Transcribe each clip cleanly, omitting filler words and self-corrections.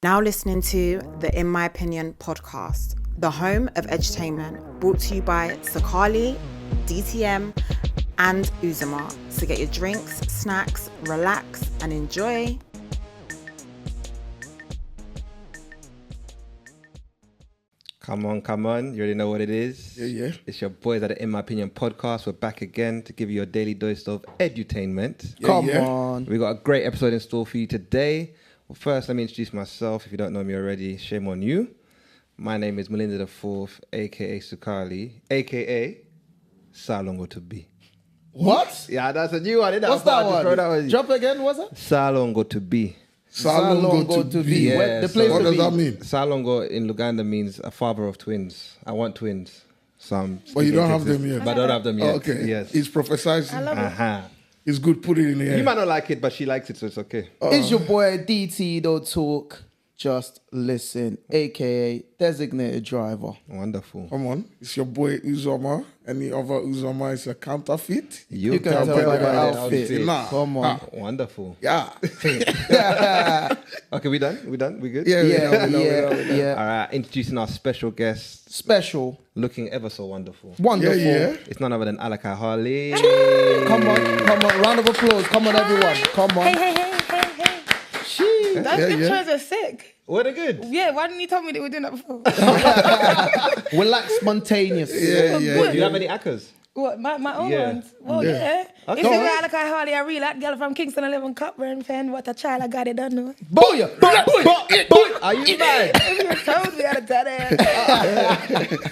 Now listening to the In My Opinion podcast, the home of edutainment, brought to you by Sakali, DTM, and Uzuma. So get your drinks, snacks, relax, and enjoy. Come on. You already know what it is. Yeah. It's your boys at the In My Opinion podcast. We're back again to give you a daily dose of edutainment. Come on. We got a great episode in store for you today. Well, first, let me introduce myself. If you don't know me already, shame on you. My name is Melinda the Fourth, a.k.a. Sukali, a.k.a. Salongo to be. What? Yeah, that's a new one. Isn't it? What's that one? Drop again, what's that? Salongo to be. Salongo to be. Yeah, Where, the place what to does be. that mean? Salongo in Luganda means a father of twins. I want twins. So but you don't have them yet? But I don't have them yet. Oh, okay. Yes. He's prophesizing. I love it. It's good, put it in the air. You might not like it, but she likes it, so it's okay. It's your boy DT, don't talk, just listen, aka designated driver. Wonderful. Come on. It's your boy Uzoma. Any other Uzoma is a counterfeit. You can tell by the outfit. Nah. Come on. Wonderful. Yeah. Okay, we done? We good? Yeah. All right, introducing our special guest, Special. looking ever so wonderful. Wonderful. Yeah. It's none other than Alicai Harley. Come on. Round of applause. Come on, everyone. Come on. Hey. She. Those intros are sick. Were they good? Yeah, why didn't you tell me they were doing that before? Relax, spontaneous. Yeah. Do you have any actors? What, my own Yeah. ones? Well, yeah. Okay. It's a Alicai Harley, a real hot girl from Kingston 11 Cockburn fan. What a child, I got it done. No? Booyah. Boy. Are you mad? You told me how to tell that.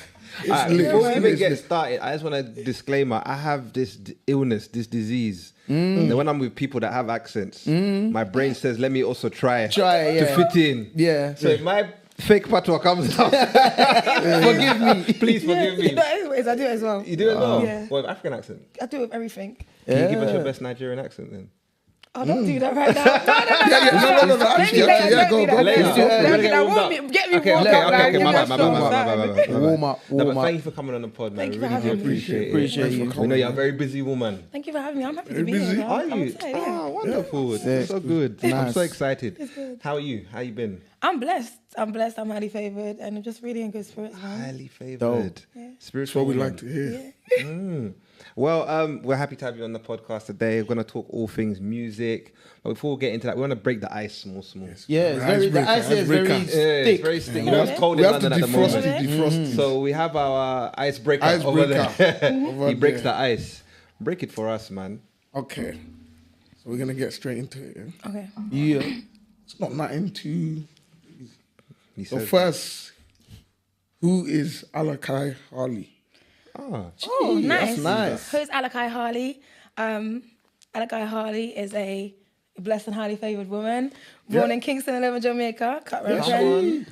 Before we even get started, I just want a disclaimer. I have this illness, this disease. And when I'm with people that have accents, my brain says, let me also try to fit in. Yeah. So if my fake patois comes out, Forgive me. please forgive me. No, anyways, I do it as well. You do it well? Yeah. Well, African accent. I do it with everything. Can you give us your best Nigerian accent then? Oh, don't do that right now. No. Go. Get me Okay, warmed okay, up, man. my Get bad. me Warm up. No, but thank you for coming on the pod, man. Thank you We for really do having me. appreciate it. you. We know you're a very busy woman. Thank you for having me. I'm happy to be busy? here. Are I'm you? excited, yeah. Oh, wonderful. Sick. So good. I'm Nice. so excited. It's good. How are you? How you been? I'm blessed. I'm highly favored, and I'm just really in good spirits, man. Highly favored. Yeah. Spiritual. That's what we woman. like to hear. Yeah. Well, we're happy to have you on the podcast today. We're going to talk all things music. But before we get into that, we want to break the ice small. Yeah, the ice is very Yeah, thick. it's very sticky. You know, it's cold We in have to London at the moment. defrost it. So we have our icebreaker over Icebreaker. there. Over He breaks there. the ice. Break it for us, man. Okay. So we're going to get straight into it. Yeah? Okay. Yeah. It's not nothing too... He So says, first, who is Alicai Harley? Oh, nice. That's nice. Who's Alicai Harley? Alicai Harley is a blessed and highly favoured woman, born in Kingston 11, Jamaica,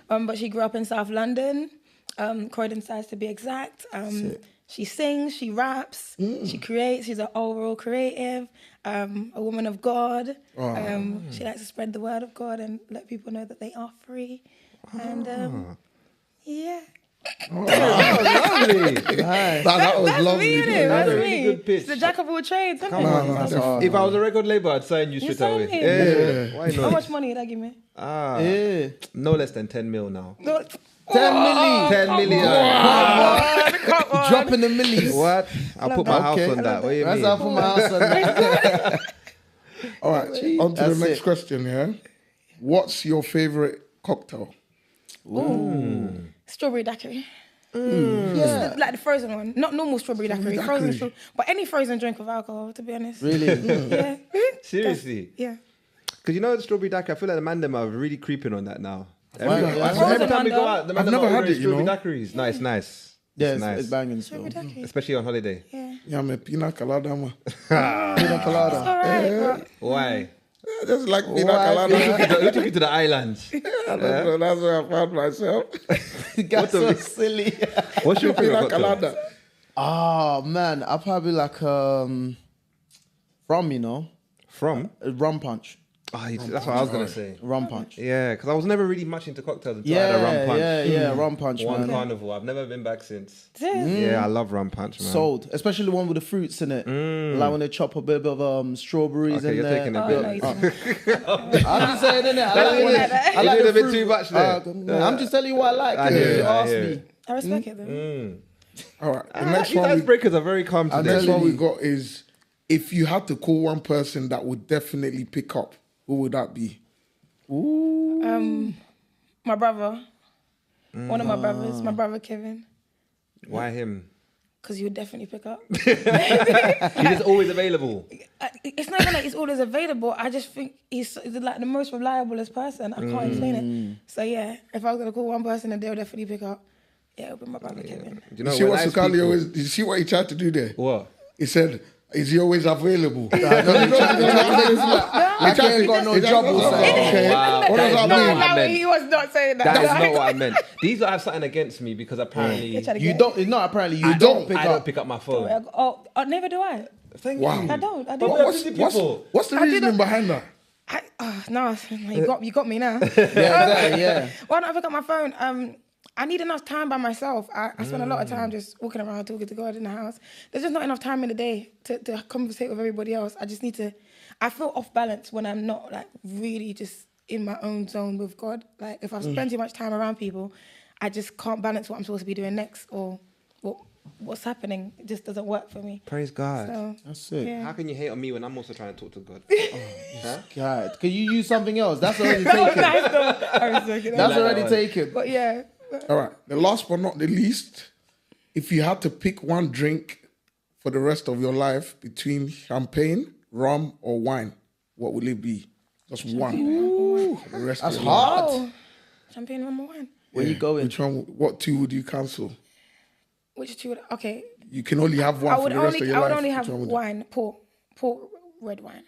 but she grew up in South London, Croydon size to be exact. She sings, she raps, she creates. She's an overall creative, a woman of God. She likes to spread the word of God and let people know that they are free. And yeah. lovely. Nice. That was That's lovely. me, innit? That's Really me. good pitch. She's a jack of all trades, isn't That's it? hard. If I was a record label, I'd sign you straight sign away. me? Yeah. Why How not? much money did I give me? Yeah. No less than 10 mil now. 10 milli. 10 million. Come on. Dropping the millis. What? I'll put my house Okay. on that. What do you That's mean? how for my house on that. All right, on to the That's next it. question, yeah? What's your favorite cocktail? Strawberry daiquiri. Yeah. Like the frozen one. Not normal strawberry daiquiri. Frozen. But any frozen drink with alcohol, to be honest. Really? Yeah. Seriously? Yeah. Because you know the strawberry daiquiri, I feel like the man them are really creeping on that now. Why? Every time we go out, the man I've them never are had ordering it, you strawberry know. daiquiris. Nice, nice. Yeah, It's nice. it's banging still. Strawberry daiquiri. Especially on holiday. Yeah. Yeah, I'm a pina colada, man. Pina colada. All right. Why? Just like pina Why? colada. Who took you to the islands? That's where I found myself. That's so silly. What's your favorite Pina cocktail? colada. Oh, man. I probably like rum, you know. From? Rum punch. Oh, that's what I was gonna say. Rum punch. Yeah, because I was never really much into cocktails until I had a rum punch. Yeah, rum punch, One man. Carnival. I've never been back since. Mm. Yeah, I love rum punch, man. Sold, especially the one with the fruits in it. Like when they chop a bit of strawberries Okay, in you're there. taking a bit. I'm just saying, innit? I like a the bit fruit. too much there. I'm just telling you what I like. I hear You it, I asked hear me. it. I respect it though. All right. The These next one, icebreakers are very calm the today. next one we got is if you had to call one person that would definitely pick up, who would that be? My brother. One of my brothers. My brother Kevin. Why him? Because he would definitely pick up. He's just always available. It's not even like he's always available. I just think he's like the most reliablest person. I can't explain it. So yeah, if I was gonna call one person and they'll definitely pick up, yeah, it would be my brother Kevin. Do you You know see when what nice Sukali people- always? You see what he tried to do there? What? He said, "Is he always available?" I ain't got no job or something. Okay. Wow. What does that No, mean? I meant- he was not saying that. That is not what I meant. These don't have something against me because apparently You don't. It's not apparently you I don't pick I don't up. pick up my phone. Never do I. Thank Wow. you. I don't. I But don't. what's the I did reasoning not- behind that? No, you got me now. Yeah. Why don't I pick up my phone? I need enough time by myself. I spend a lot of time just walking around talking to God in the house. There's just not enough time in the day to conversate with everybody else. I just need to. I feel off balance when I'm not like really just in my own zone with God. Like if I spend too much time around people, I just can't balance what I'm supposed to be doing next or what's happening. It just doesn't work for me. Praise God. So That's it. yeah. How can you hate on me when I'm also trying to talk to God? God, can you use something else? That's already taken. I was joking. That's like already that one. taken. But yeah. All right. The last but not the least, if you had to pick one drink for the rest of your life between champagne, rum, or wine, what would it be? Just one. For the rest That's of your life. hard. Oh, champagne number one. Where you going? Which one? What two would you cancel? Which two would okay? You can only have one I for would the rest of only your I life. would only Which have one would it- wine, port red wine.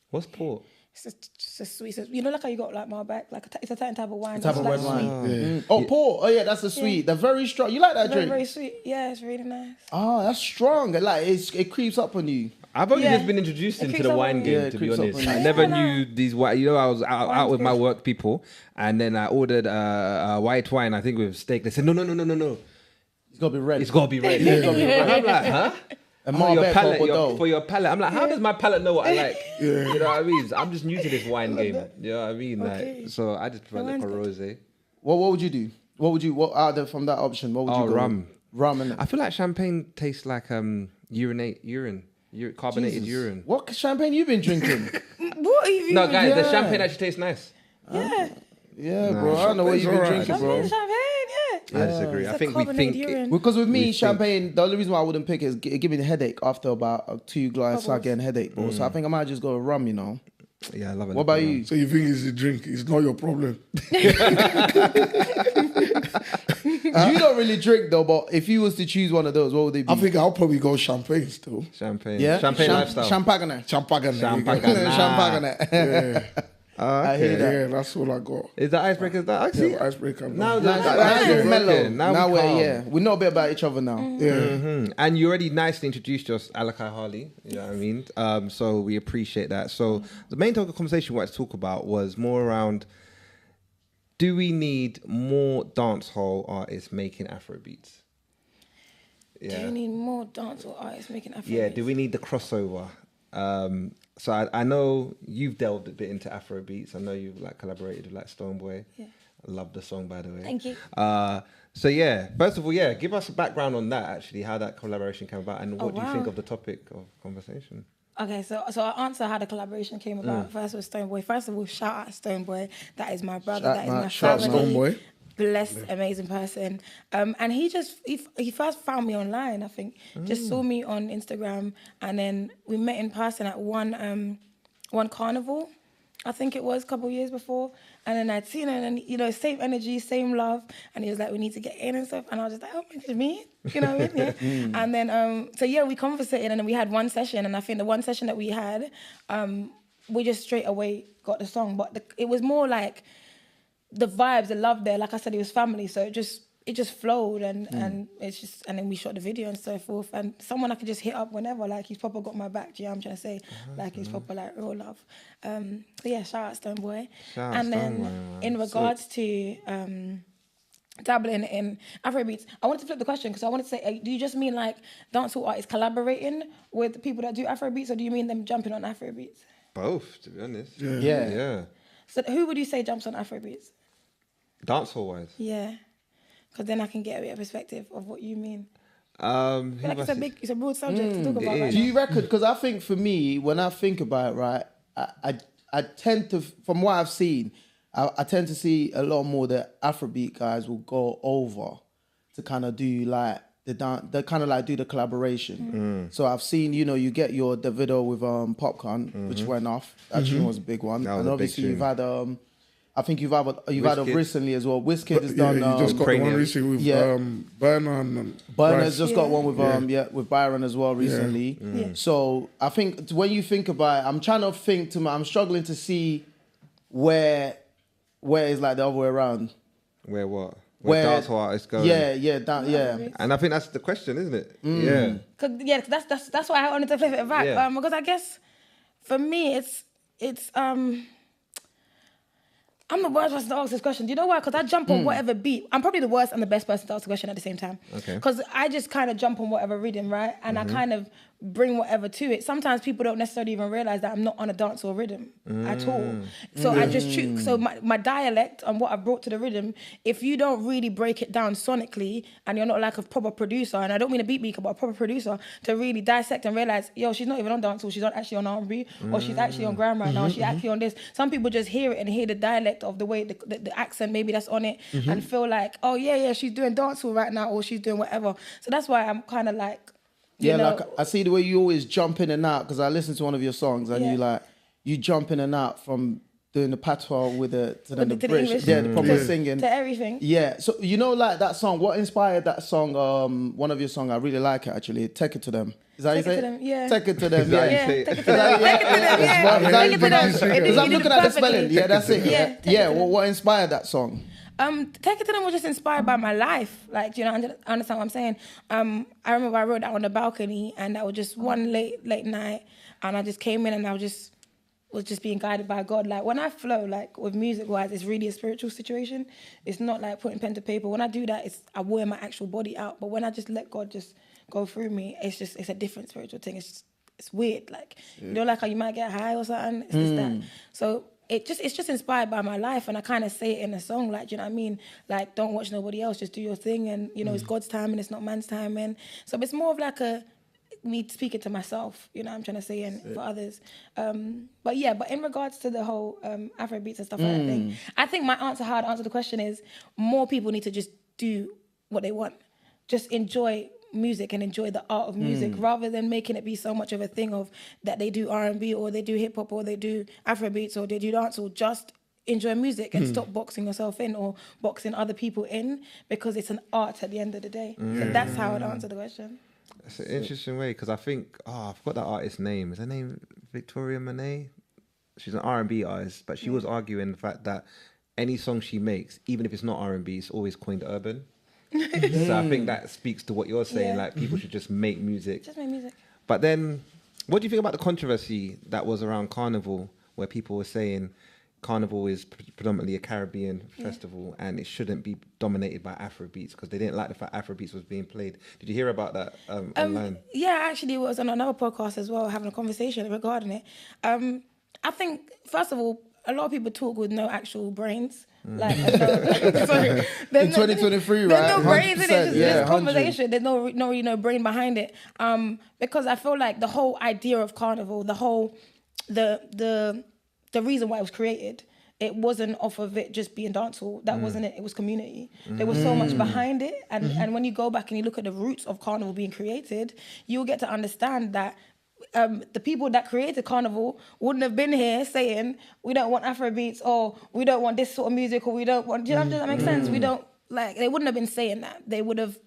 What's port? It's a sweet. You know, like how you got like Malbec, like it's a certain type of wine. Type of that's red like wine. sweet. Oh, port. Oh yeah, that's the sweet. They're very strong. You like that Very, drink? very sweet. Yeah, it's really nice. Oh, that's strong. Like it creeps up on you. I've only Yeah. just been introduced It into creeps the up wine on game, you. Yeah, to it be creeps up honest. on you. I never Yeah, knew these wine. I was out with my work people, and then I ordered white wine. I think with steak. They said no. It's gotta be red. It's got to be red. And I'm like, huh? And For your Malbec or palate, Bordeaux. for your palate. I'm like, how does my palate know what I like? You know what I mean? I'm just new to this wine game. You know what I mean? Okay. Like, so I just prefer like a wine's rosé. What would you do? What out there from that option? What would you go? Rum. Rum and I feel like champagne tastes like urine, carbonated urine. what champagne you been drinking? What are you? No, guys, the Yeah. champagne actually tastes nice. Yeah. Yeah, bro. I don't know what you've been champagne's drinking, bro. Champagne, yeah. I disagree. It's I a think we carbonated think. urine. Because with me, We think- champagne, the only reason why I wouldn't pick it is it give me a headache after about 2 glasses. I Bubbles. get a headache, bro. So I think I might just go with rum, you know. Yeah, I love it. What about you? So you think it's the drink? It's not your problem. You don't really drink though, but if you was to choose one of those, what would they be? I think I'll probably go champagne still. Champagne. yeah, Champagne lifestyle. Champagne. Champagne. Champagne. Champagne. Yeah. I hear that. Yeah, that's all I got. Is the icebreaker that? I see. Yeah, icebreaker. Now Now that's it's mellow. okay. Now we we're calm. we know a bit about each other now. Yeah. And you already nicely introduced us, Alicai Harley. You know what I mean? So we appreciate that. So the main topic of conversation we wanted to talk about was more around: do we need more dancehall artists making Afrobeats? Do you need more dancehall artists making Afrobeats? Yeah. Do we need the crossover? So I know you've delved a bit into Afrobeats. I know you've like collaborated with like Stoneboy. Yeah. I love the song, by the way. Thank you. So yeah, first of all, yeah, give us a background on that actually, how that collaboration came about, and what do you wow. think of the topic of conversation? Okay, so I'll answer how the collaboration came about. First with Stoneboy. First of all, shout out Stoneboy. That is my brother. That is my shout out family. Stoneboy. Blessed, amazing person. And he first found me online, I think. Just saw me on Instagram, and then we met in person at one Carnival, I think it was a couple of years before. And then I'd seen him, and you know, same energy, same love. And he was like, "We need to get in and stuff." And I was just like, "Oh my gosh, me?" You know what I mean? Yeah. And then so yeah, we conversated, and then we had one session. And I think the one session that we had, we just straight away got the song. But it was more like the vibes, the love there. Like I said, it was family, so it just flowed and it's just, and then we shot the video and so forth, and someone I could just hit up whenever, like he's proper got my back, do you know what I'm trying to say? Like he's proper like real love. So yeah, shout out Stoneboy. And then in regards to dabbling in Afrobeats, I wanted to flip the question because I wanted to say, do you just mean like dancehall artists collaborating with people that do Afrobeats, or do you mean them jumping on Afrobeats? Both, to be honest. Yeah. So who would you say jumps on Afrobeats? Dancehall wise. Yeah, because then I can get a bit of perspective of what you mean. Like It's a broad subject to talk about. Right Do now. you reckon? Because I think for me, when I think about it, right, I tend to, from what I've seen, I tend to see a lot more that Afrobeat guys will go over to kind of do like the dance, they kind of like do the collaboration. So I've seen, you get your Davido with Popcorn, which went off. That tune was a big one. That was and a obviously big you've had I think you've had Wizkid. recently as well. Wizkid has done. You just got the one recently with Burner and Burner's just got Bryce. one with with Byron as well recently. Yeah. So I think when you think about it, I'm trying to think I'm struggling to see where is like the other way around. Where what? Where dancehall artists go? Yeah. And I think that's the question, isn't it? Cause that's why I wanted to flip it back. Yeah. Because I guess for me it's I'm the worst person to ask this question. Do you know why? Because I jump on whatever beat. I'm probably the worst and the best person to ask the question at the same time. Okay. Because I just kind of jump on whatever rhythm, right? And I kind of bring whatever to it. Sometimes people don't necessarily even realize that I'm not on a dancehall rhythm at all. So I just choose. So my dialect and what I brought to the rhythm, if you don't really break it down sonically and you're not like a proper producer, and I don't mean a beat maker, but a proper producer, to really dissect and realize, yo, she's not even on dancehall, she's not actually on R&B, or she's actually on grime right now, or she's actually on this. Some people just hear it and hear the dialect of the way, the accent maybe that's on it, and feel like, oh yeah, she's doing dancehall right now, or she's doing whatever. So that's why I'm kind of like, you know, like I see the way you always jump in and out, because I listened to one of your songs and you jump in and out from doing the patois with the bridge, English. the proper singing to everything. Yeah, so like that song. What inspired that song? One of your songs, I really like it actually. Take it to them. Is that how you say it? Yeah. Take it to them. that Yeah. how you say it? Take it to them. Take it to them. Yeah. Take it to them. Because I'm looking at the spelling. Yeah, that's it. Yeah. Yeah. Well, what inspired that song? Take It To Them was just inspired by my life. Like, you know, understand what I'm saying? I remember I wrote that on the balcony, and that was just one late night, and I just came in and I was just being guided by God. Like, when I flow, like with music-wise, it's really a spiritual situation. It's not like putting pen to paper. When I do that, I wear my actual body out. But when I just let God just go through me, it's a different spiritual thing. It's weird. Like, you know, like how you might get high or something. It's just that. So it's just inspired by my life, and I kind of say it in a song, like, do you know what I mean? Like, don't watch nobody else, just do your thing, and you know, it's God's time and it's not man's time, and so it's more of like me speaking to myself, you know what I'm trying to say, and for others. But in regards to the whole Afrobeats and stuff like that, I think my answer, how I'd answer the question is, more people need to just do what they want, just enjoy music and enjoy the art of music, rather than making it be so much of a thing of that they do R&B or they do hip hop or they do Afrobeats or they do dance, or just enjoy music and stop boxing yourself in or boxing other people in, because it's an art at the end of the day. So that's how I'd answer the question. It's an interesting way, because I think, I forgot that artist's name. Is her name Victoria Monet? She's an R&B artist, but she was arguing the fact that any song she makes, even if it's not R&B, it's always coined urban. So I think that speaks to what you're saying, like people should just make music. Just make music. But then, what do you think about the controversy that was around Carnival, where people were saying Carnival is predominantly a Caribbean festival and it shouldn't be dominated by Afrobeats, because they didn't like the fact Afrobeats was being played? Did you hear about that online? Yeah, actually, it was on another podcast as well, having a conversation regarding it. I think, first of all, a lot of people talk with no actual brains. Like, sorry, In 2023, right? There's no brains in it. 100%, Just conversation. There's no brain behind it. Because I feel like the whole idea of Carnival, the reason why it was created, it wasn't off of it just being dancehall. That wasn't it. It was community. There was so much behind it. And when you go back and you look at the roots of Carnival being created, you'll get to understand that the people that created Carnival wouldn't have been here saying, we don't want Afrobeats, or we don't want this sort of music, or we don't want, do you know, does that make sense? We don't, like, they wouldn't have been saying that. They would have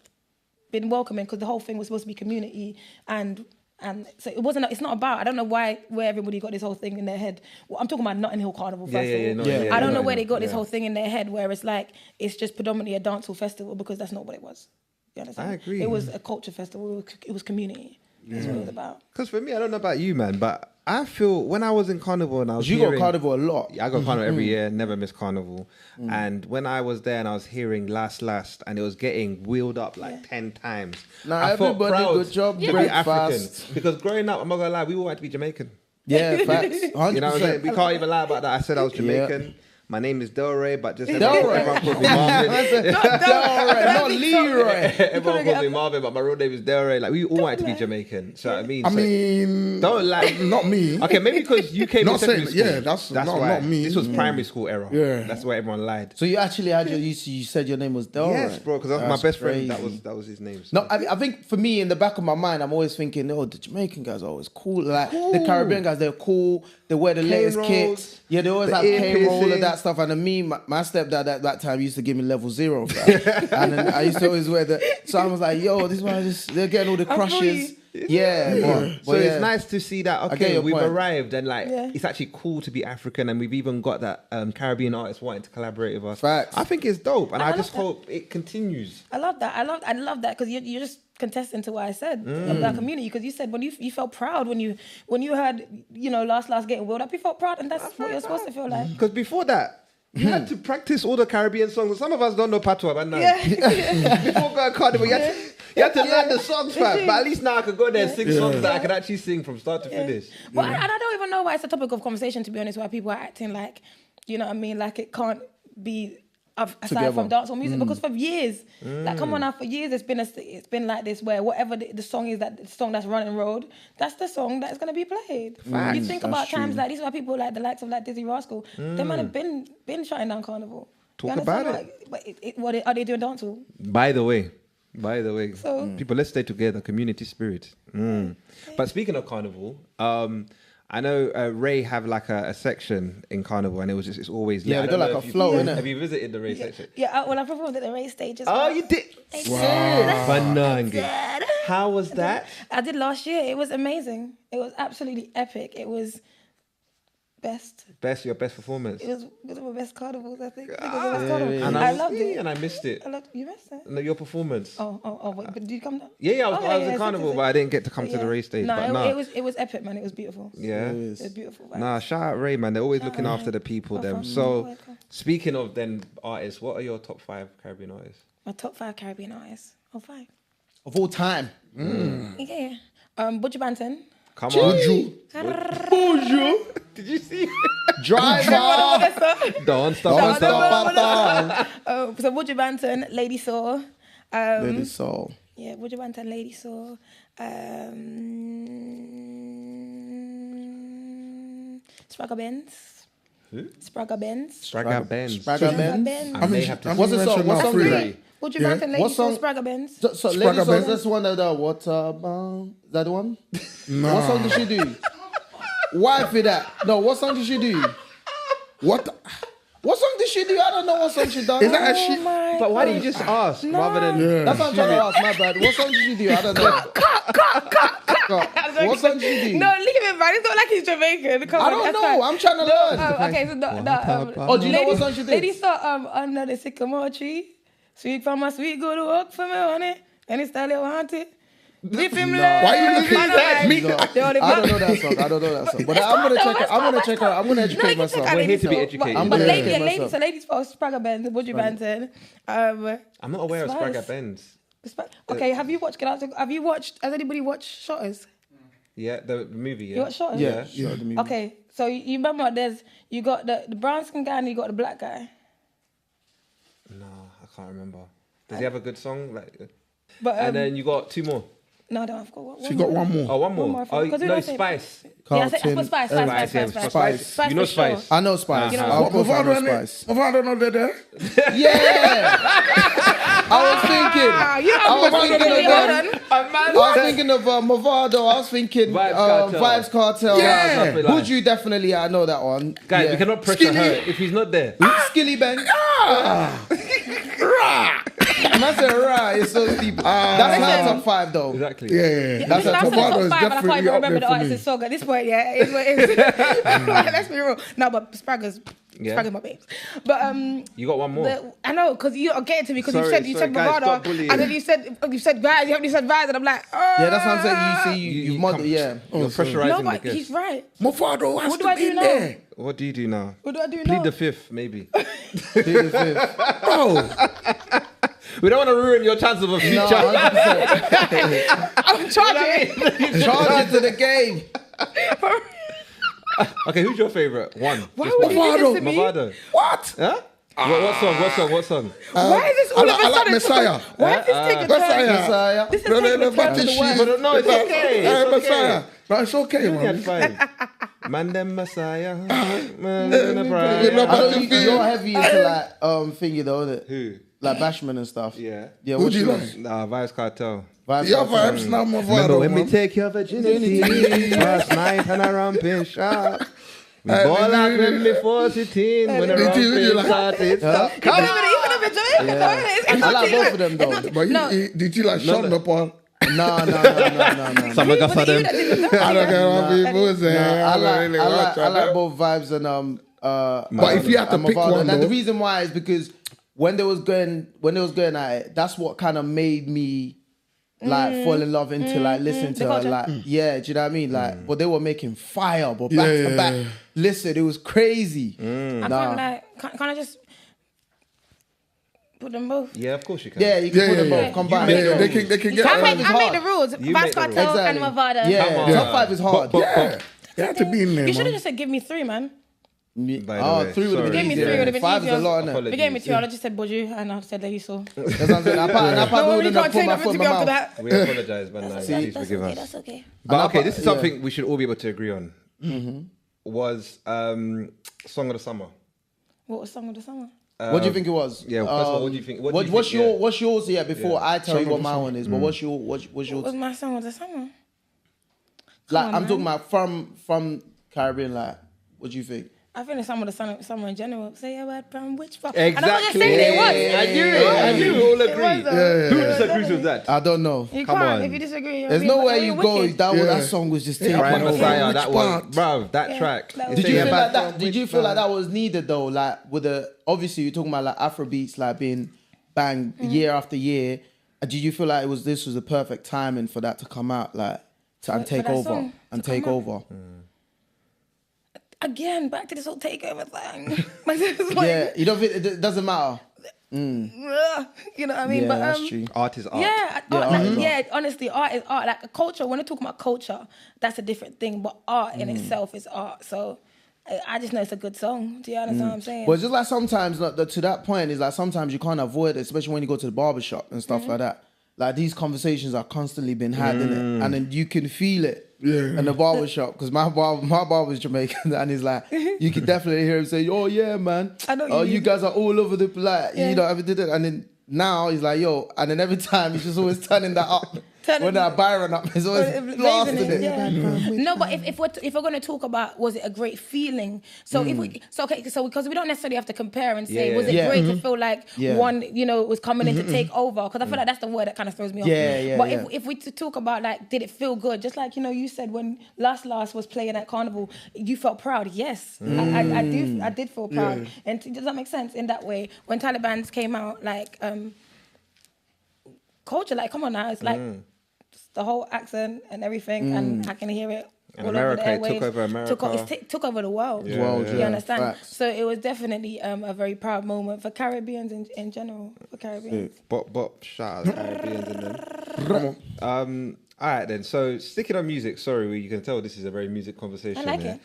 been welcoming, because the whole thing was supposed to be community and And so it wasn't. It's not about. I don't know where everybody got this whole thing in their head. Well, I'm talking about Notting Hill Carnival Festival. I don't know where they got this whole thing in their head, where it's like it's just predominantly a dancehall festival, because that's not what it was. You understand? I agree. It was a culture festival. It was community. That's what it was about. Because for me, I don't know about you, man, but I feel when I was in Carnival and I was You hearing, got Carnival a lot. Yeah, I got Carnival every year, never miss Carnival. And when I was there and I was hearing Last, and it was getting wheeled up like 10 times. Nah, I felt everybody, proud good job, to be breakfast. African. Because growing up, I'm not gonna lie, we all had to be Jamaican. Yeah, facts. 100%. You know what I'm saying? We can't even lie about that. I said I was Jamaican. My name is Delray, but just Delray. everyone calls me Marvin. Delray, not Leroy. Everyone calls me Marvin, but my real name is Delray. Like, we all wanted to be Jamaican. So I mean, I mean, don't like not me. Okay, maybe because you came Not in secondary saying- school. yeah, that's not why. me. This was primary school era. Yeah. That's why everyone lied. So you actually had you said your name was Delray? Yes, bro, because my That's best friend, crazy. that was his name. No, I think for me, in the back of my mind, I'm always thinking, oh, the Jamaican guys are always cool. Like the Caribbean guys, they're cool. They wear the latest rolls, kits. Yeah, they always the have ear cane roll, all piercing. of that stuff. And then me, my stepdad at that time used to give me level 0 of that. And then I used to always wear the. So I was like, yo, this one, they're getting all the crushes. Yeah, So it's nice to see that, get okay, your we've point. arrived and like, Yeah. it's actually cool to be African, and we've even got that Caribbean artists wanting to collaborate with us. Facts. I think it's dope, and I love just that. hope it continues. I love that. I love that, because you're just contesting to what I said about community. Because you said when you felt proud when you heard last getting wheeled up, you felt proud, and that's what you're supposed to feel like. Because before that, you had to practice all the Caribbean songs. Some of us don't know patois, but now. Before going Carnival, you had to learn the songs, fam. But at least now I can go there and sing songs that I can actually sing from start to finish. But I don't even know why it's a topic of conversation, to be honest, why people are acting like, you know what I mean, like it can't be aside Together. from dancehall music, because for years, like come on now, for years it's been like this, where whatever the song is, that the song that's running road, that's the song that's gonna be played. You think about times like these, why people like the likes of like Dizzy Rascal, they might have been shutting down Carnival. You Talk understand? about it. Like, what are they doing dancehall? By the way, So- people, let's stay together. Community spirit. But speaking of Carnival, I know Ray have like a section in Carnival, and it's always lit. Yeah, I they don't got know like if a flow, you- innit? Have you visited the Ray section? Yeah, well, I performed at the race stage as Oh, well. you did. Wow. Bananga. How was that? I did last year. It was amazing. It was absolutely epic. It was Your best performance. It was one of my best carnivals, I think. I think it was the best carnival. And I loved it. And I missed it. You missed it? No, your performance. Oh, wait, but did you come down? Yeah, I was, Oh, I was yeah, in Carnival, so- but I didn't get to come to the Yeah. race stage. No, but it was epic, man. It was beautiful. yeah. It was beautiful. Vibes. Nah, shout out Ray, man. They're always looking after the people. Oh, Them. from- So, welcome. speaking of then artists, what are your top 5 Caribbean artists? My top 5 Caribbean artists. Oh, 5. Of all time. Yeah. Butcher Banton. Come on. Bonjour. Did you see? Driver. Don't stop. Don't stop. So Butcher Banton, Lady Saw. Lady Soul. Yeah, Butcher Banton, Lady Saw. Spragga Benz. Who? Spragga Benz. Spragga Benz. Spragga Benz. Benz. I may have to. What's the song? What song is that? Butcher Yeah. Banton, Lady What Saw, song? Spragga Benz. So Spragga Lady Soul, Benz? that's the one that what is that the one? Nah. What song did she do? Why for that? No, what song did she do? What? What song did she do? I don't know what song she done. Is that a she? But why didn't you just ask rather than? Yeah. That's what I'm trying to ask, my bad. What song did she do? I don't know. What song did she do? No, leave it, man. It's not like he's Jamaican. Come I on, don't that's know. fine. I'm trying to learn. Okay, so Oh, do you know what song she did? Lady Saw under the sycamore tree. Sweet from my sweet, go to work for me, honey. Any style you want it. If him Why you looking at me? No, I don't know that song. I don't know that song. But I'm gonna check. I'm gonna check her. I'm gonna educate myself. We're here to be educated. I'm But gonna lady, educate lady, myself. so ladies for Spragga Benz, Butcher Banton. I'm not aware of Spice. Spragga Benz. Okay, have you watched? Has anybody watched Shotters? Yeah, the movie. Yeah. You watched Shotters? Yeah, yeah. The movie. Okay, so you remember you got the brown skin guy and you got the black guy. No, I can't remember. Does he have a good song? But And then you got 2 more. no, I don't. I've got one. She got one more. Oh, one more. One more, Oh, 'cause we no, don't say- Spice. Yeah, I put Carlton, Spice. Yeah, Spice. You know for sure. Spice. I know Spice. You know- I'll go for I know Mavado, Spice. Mavado, no, there. Yeah. I was thinking. You I was know, thinking of hold them. on. I was thinking of Mavado. I was thinking Vibes Cartel. Vibes Cartel. Yeah. Something like- Buju definitely. I know that one. Guys, Yeah. we cannot pressure her if he's not there. Skilly Bang. Man said, right, it's so deep. That's my top 5 though. Exactly. Yeah. That's That's top a five, Tovado is and I can't definitely even up remember there the for artist's me. song at this point. Yeah, it's what it is. Let's be real. No, but Spragger's my babes. But You got one more. I know, because you are getting to me because you Sorry, said guys, Bravado, stop bullying. and then you said Vaz, you said Vaz, and I'm like, oh. Yeah, that's what I'm saying. You model, yeah. You're pressurizing No, the but guest. he's right. Mofado has What do to I be do now? there. What do you do now? What do I do Plead now? the fifth, maybe. Bro, We don't want to ruin your chance of a future. No, 100%. I'm charging. Charge it to the game. Okay, who's your favorite? One. Why Just would one. you do this to me? Mavado. what? Huh? What song? Why is this all of a I like sudden? Messiah. Why is this taking a turn? Messiah. This is taking a turn to the worst. But no, it's okay. It's okay. Messiah. No, it's okay, Yeah, man. it's fine. Man, them Messiah. Man, we're not I about know to you're heavy into like thingy though, isn't it? Who? Like Bashman and stuff. Yeah. Yeah, Who what's do you yours? like? Nah, Vice Cartel. Vibes Your Cartel. vibes now, Remember Mofado, when we man. take your virginity last night and a ramping shop? We ball out when before 16 when a Did you ramping like- started. Come on. Even if it's Jamaican, though, it's I like both of them though. But did you like Sean the Paul? No. Some of us are them. I don't care what people say. I really watch like that. both vibes and But if you had to and pick Mavado. one, And the though, reason why is because when they was going at it, that's what kind of made me like fall in love into like listening to her, culture. like yeah, do you know what I mean? Like, but they were making fire, but back to back. Listen, it was crazy. I can't like, can't I just put them both? Yeah, of course you can. Yeah, you can put them both combined. yeah, they can get I around make it. the rules. You Vaz make the rules. Cartel and Exactly. Mavado. Yeah, Come on. top 5 is hard. Yeah, they have to be in there, You should have man. just said give me 3, man. By the way, 3 would have sorry. been Give me easier. 3 would have been 5 is a easier. lot, innit? Apologies. If you gave me 2, I just said Boju and I said Lehiso. That's what I'm saying. I probably No, you wouldn't have can't put say my nothing foot to in me my after mouth. that. We apologize, man. Please That's forgive okay, us. that's okay. But okay, this is yeah. something we should all be able to agree on. Was Song of the Summer. What was Song of the Summer? What do you think it was? Yeah, first of all, what do you think? What do you What's think? Yeah. what's yours? Yeah, before Yeah. I tell you what my one is, but what's yours? What was my Song of the Summer? Like on, I'm man. talking about from Caribbean. Like, what do you think? I think it's Song of the Summer in general. Say about from which part? Exactly. And I'm not just saying it was. I knew we all It agree. was, though. Who disagrees with that? I don't know. You Come can't. on. If you disagree, you're There's being- nowhere you're you go. wicked. That song was just taking Brian over. Messiah, Which that was, part? bruv, that track. that was- Did you Saying feel like about- that? Did you feel like that was needed though? Like with the obviously you're talking about like Afrobeats like being bang year after year. Did you feel like this was the perfect timing for that to come out like and take that over song and to take come out? over? Again, back to this whole takeover thing. It's like, Yeah, you don't think it doesn't matter? ugh, you know what I mean? Yeah, But that's true. Art is art. Yeah, art is yeah. Honestly, art is art. Like a culture. When I talk about culture, that's a different thing. But art in itself is art. So I just know it's a good song. Do you understand what I'm saying? But it's just like sometimes, like, to that point, is like sometimes you can't avoid it, especially when you go to the barbershop and stuff like that. Like these conversations are constantly being had, innit? And then you can feel it in the barbershop because my barber's Jamaican and he's like, you can definitely hear him say, "Oh yeah, man, I know oh you you mean. guys are all over the place." Yeah. You know, everything. And then now he's like, "Yo," and then every time he's just always turning that up. When that Byron up, he's always blasting Raising it. yeah. No, but if we're going to talk about was it a great feeling? So if we because we don't necessarily have to compare and say Yeah, was it yeah. great to feel like Yeah. one was coming in to take over, because I feel like that's the word that kind of throws me off. Yeah, But yeah. if we to talk about like did it feel good? Just like you said when Last was playing at Carnival, you felt proud. Yes, I did feel proud. And does that make sense in that way? When Taliban's came out, like culture, like come on now, it's like. The whole accent and everything, and I can hear it. And all America, over the it took airwaves. over America. Took over the world. Yeah, World, yeah. You understand? Facts. So it was definitely a very proud moment for Caribbeans in general. For Caribbeans. Bop, shout out to Caribbeans and them. All right then. So sticking on music. Sorry, you can tell this is a very music conversation. I like here. it.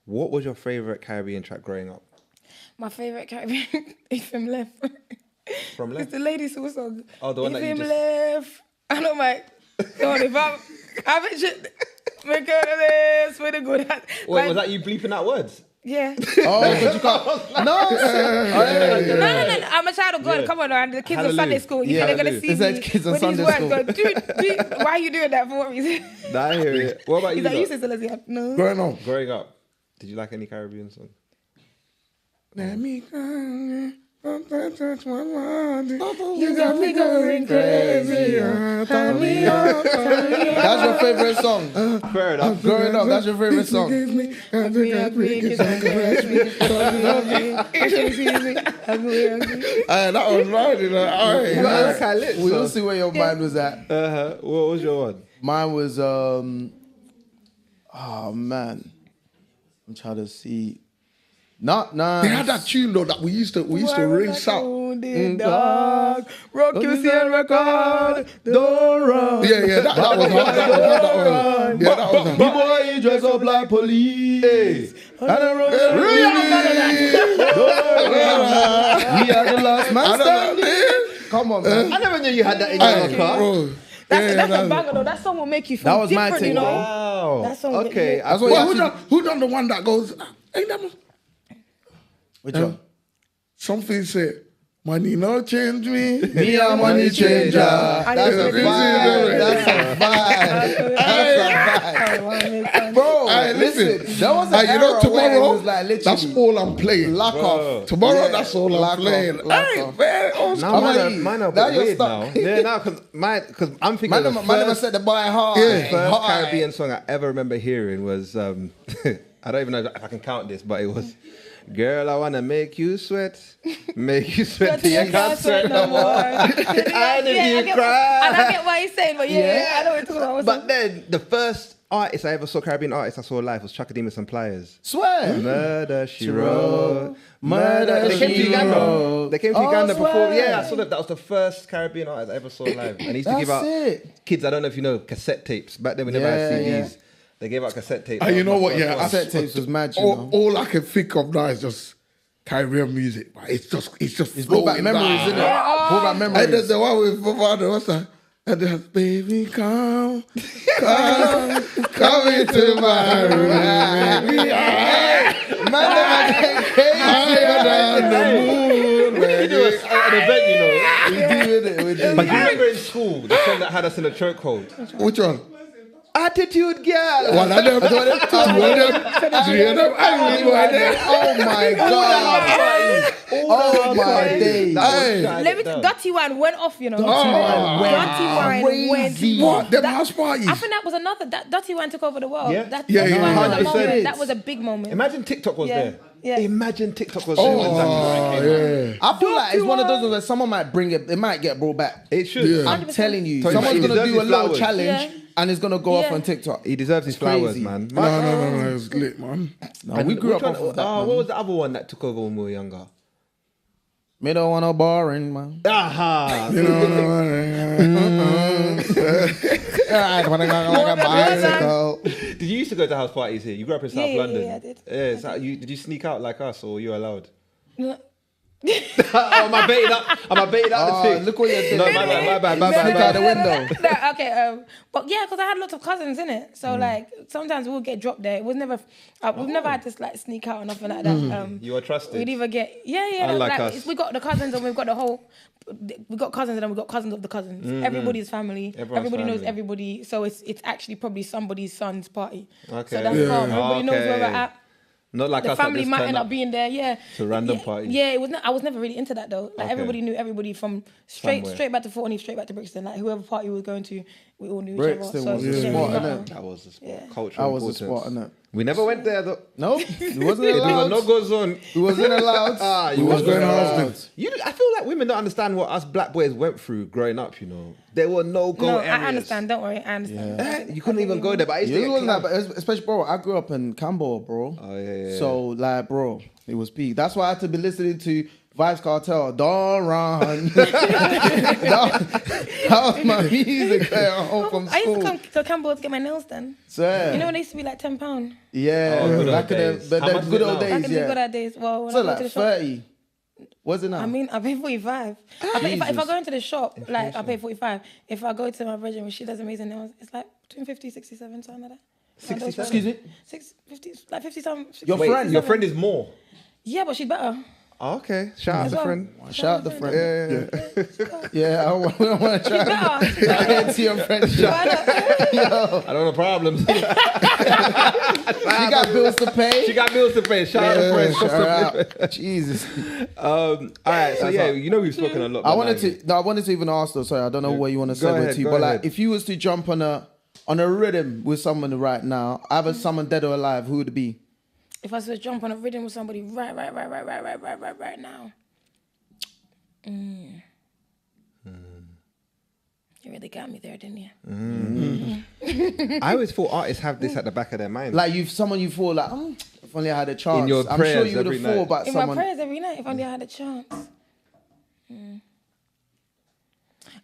What was your favorite Caribbean track growing up? My favorite Caribbean is From Left. From It's Left? the lady who song. Oh, the one that you If him just- left. I know my. God, if I bet you. Make this for the good. Wait, was that you bleeping out words? Yeah. Oh, but you can't. No. No. I'm a child of God. Yeah. Come on, man. The kids Hallelujah. in Sunday school. Yeah, They're gonna hallelujah. see It says me kids in with Sunday these words. school. Go, dude, why are you doing that for? What reason? Nah, I hear it. What about you? He's like, lot? you sister Leslie. No. Going on. Growing up, did you like any Caribbean song? Let me go. You got me going crazy. Turn me up. That's your favorite song. Fair enough. Growing up, that's your favorite song. That was right. We will see where your mind was at. What was your one? Mine was oh man, I'm trying to see. Not nice. They had that tune though that we used to rinse out. Dog, rock you see and record, don't run. Yeah, that was hard. That was hard. Boy, you dress up like police. And I run. We are the last man standing. Come on, man. I never knew you had that in your car. Bro. That's a banger though. That song will make you feel That was my different, thing, you know. Wow. That song will Okay. make Who done the one that goes? Ain't that Which one? something said? Money no change me. Me a money changer. That's a vibe. That's a vibe. Bro, listen. There was an era where it tomorrow, was like literally that's all I'm playing. lock off. Tomorrow, that's all I'm playing. Lock off. Man, Now Mine- mine are a now bit you're weird stuck. now. Yeah, now because I'm thinking Man, the man never first, said the boy hard. first Hard. Caribbean song I ever remember hearing was I don't even know if I can count this, but it was "Girl, I wanna make you sweat till you can't sweat no more." And if you cry. And I get what he's saying, but I know what you're talking about. But then the first artist I ever saw, Caribbean artist I saw live, was Chakademus and Pliers. Swear. Murder She Wrote. Murder They came to She Uganda. Wrote. They came to Uganda before. swear. Yeah, I saw that. That was the first Caribbean artist I ever saw live. And he used to give out That's it. kids. I don't know if you know cassette tapes. Back then we never had Yeah, CDs. They gave out cassette tapes. And you That was know my what? first Yeah, one. Cassette tapes was mad, you know. all I can think of now is just Caribbean music. But it's just It's brought back flowing memories, down. isn't it? Brought back And there's memories. the one with Bavado, what's that? And there's baby, come into my room. Baby, higher than the moon. We do an event, you know. We do it. But do you remember in school the song that had us in a chokehold? Which one? Attitude Girl. One of them, two of them, three of them, I really want them. Oh my god. Oh my days. Let me Dirty Wine went off, you know. Dirty Wine went crazy. What? Them That- house parties? I think that was another. That Dirty Wine took over the world. Yeah. That, Yeah, Dirty yeah, Wine was a 100%. moment. That was a big moment. Imagine TikTok was Yeah, there. yeah. Imagine TikTok was there. when that song came out. Yeah. I feel like it's one of those ones where someone might bring it, it might get brought back. It should. Yeah. I'm telling you. So Someone's he gonna deserves do a his little flowers. challenge Yeah. and it's gonna go off Yeah. on TikTok. He deserves his It's crazy. flowers, man. No, it was lit, man. No, we grew up off of that. What Man. was the other one that took over when we were younger? Me don't want no boring, man. Aha! You know, I wanna go like a bicycle. Did you used to go to house parties here? You grew up in South Yeah, London. yeah, I did. Yeah, so did you sneak out like us, or were you allowed? No. Am I baiting up the thing? Look what you're doing. No, my bad. Sneak out the window. No, okay, but yeah, because I had lots of cousins in it, so like sometimes we'll get dropped there. It was never, we've never had to like sneak out or nothing like that. You were trusted. We'd either get Unlike like us. we got the cousins and we've got the whole. We got cousins and then we got cousins of the cousins. Everybody's family. Everyone's Everybody knows family. everybody. So it's actually probably somebody's son's party. Okay. So that's Yeah. calm. Everybody knows where we're Okay. at. Not like The us. that family just might turn end up being there, yeah. to random yeah, parties. Yeah, it was. I was never really into that though. Like Okay. everybody knew everybody from straight Somewhere. back to Fortney, straight back to Brixton. Like whoever party we were going to, we all knew Brixton each other. was the yeah, spot, yeah. innit? That was the spot. Yeah. Cultural That was the importance. spot, innit? We never went there though. Nope, it wasn't It was a allowed. no-go zone. It wasn't allowed. You was wasn't going allowed. house I feel like women don't understand what us black boys went through growing up. You know, there were no-go No, areas. I understand. Don't worry, I understand. You couldn't even go there. But I used to It get wasn't that, clapped. but especially, bro. I grew up in Campbell, bro. Oh, yeah. So, like, bro, it was peak. That's why I had to be listening to Vibes Cartel. Don't run. that was my music there at home from I used school. to come to Campbell to get my nails done. So, You know when they used to be like £10? yeah, Oh, good back old in days. the How much is good it old now? Back days, in the good yeah. old days. Well, when So I go to like the shop, 30. What's it now? I mean, I pay 45. If I go into the shop, like I pay 45. If I go to my virgin when she does amazing nails, it's like between 50, 67, something like that. 67? Excuse me? 50, like 50 something. Your Wait, friend? your friend is more. Yeah, but she's better. Oh, okay. Shout out As to well. friend. Shout out the friend. Yeah. Yeah, I want to try to to your friend. Why not? I don't know problems. She got bills to pay. She got bills to pay. Shout out to friends. Shout out. Jesus. All right. So yeah, you know we've spoken a lot. I about wanted language. to. No, I wanted to even ask though. Sorry, I don't know what you want to Go segue ahead, to, go but ahead. like, if you was to jump on a rhythm with someone right now, either someone dead or alive, who would it be? If I was to jump on a rhythm with somebody right now. You really got me there, didn't you? I always thought artists have this at the back of their mind. Like someone you thought like, if only I had a chance. In your I'm sure prayers you would every have night. thought about In someone. my prayers every night, if only I had a chance.